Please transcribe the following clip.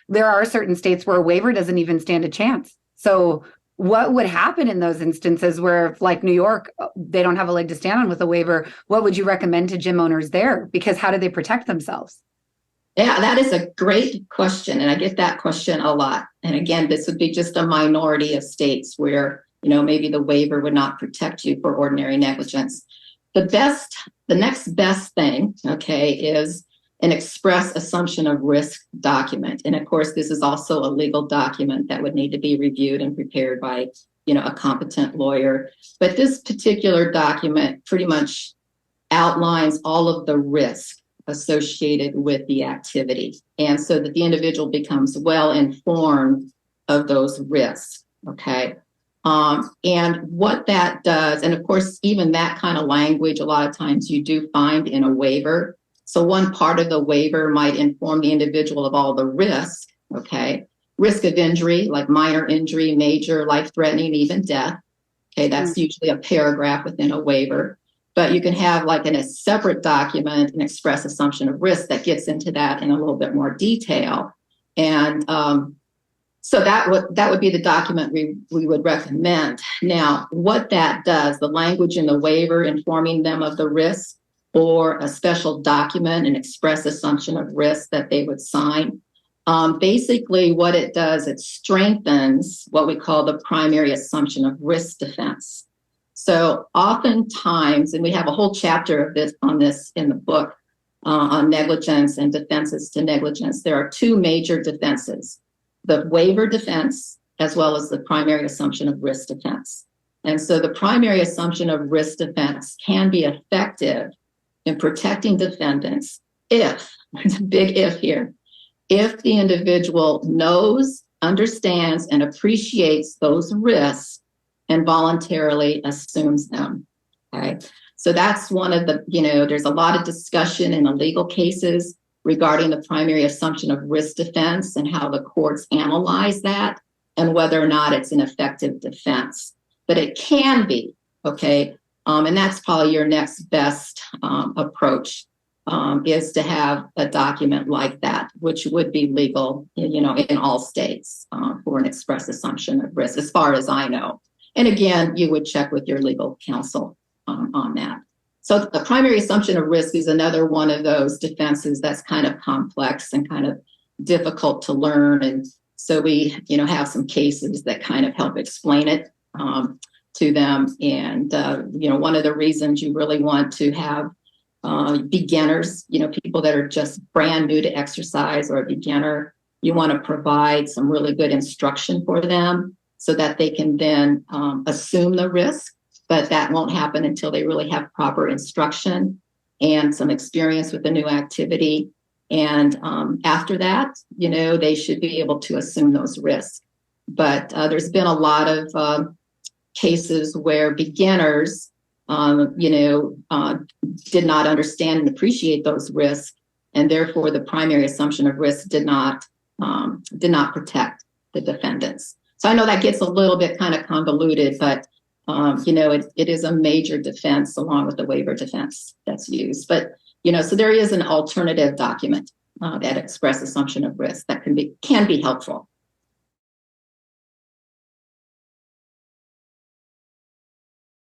there are certain states where a waiver doesn't even stand a chance. So what would happen in those instances where, like New York, they don't have a leg to stand on with a waiver? What would you recommend to gym owners there? Because how do they protect themselves? Yeah, that is a great question. And I get that question a lot. And again, this would be just a minority of states where, maybe the waiver would not protect you for ordinary negligence. The next best thing, okay, is an express assumption of risk document. And of course, this is also a legal document that would need to be reviewed and prepared by, a competent lawyer. But this particular document pretty much outlines all of the risk associated with the activity. And so that the individual becomes well informed of those risks, okay? And what that does, and of course, even that kind of language, a lot of times you do find in a waiver. So one part of the waiver might inform the individual of all the risk, okay? Risk of injury, like minor injury, major, life-threatening, even death. Okay, that's usually a paragraph within a waiver. But you can have like in a separate document, an express assumption of risk that gets into that in a little bit more detail. And so that would be the document we would recommend. Now, what that does, the language in the waiver informing them of the risk, or a special document, an express assumption of risk that they would sign. Basically, what it does, it strengthens what we call the primary assumption of risk defense. So oftentimes, and we have a whole chapter of this in the book on negligence and defenses to negligence, there are two major defenses: the waiver defense, as well as the primary assumption of risk defense. And so the primary assumption of risk defense can be effective in protecting defendants if, there's a big if here, if the individual knows, understands, and appreciates those risks and voluntarily assumes them, okay? So that's one of the, there's a lot of discussion in the legal cases regarding the primary assumption of risk defense and how the courts analyze that and whether or not it's an effective defense. But it can be, okay? And that's probably your next best approach, is to have a document like that, which would be legal, in all states for an express assumption of risk, as far as I know. And again, you would check with your legal counsel on that. So the primary assumption of risk is another one of those defenses that's kind of complex and kind of difficult to learn. And so we, have some cases that kind of help explain it to them. And, one of the reasons you really want to have beginners, people that are just brand new to exercise or a beginner, you want to provide some really good instruction for them so that they can then assume the risk, but that won't happen until they really have proper instruction and some experience with the new activity. And after that, they should be able to assume those risks. But there's been a lot of cases where beginners, did not understand and appreciate those risks, and therefore the primary assumption of risk did not protect the defendants. So I know that gets a little bit kind of convoluted, but it is a major defense along with the waiver defense that's used. But so there is an alternative document that express assumption of risk that can be helpful.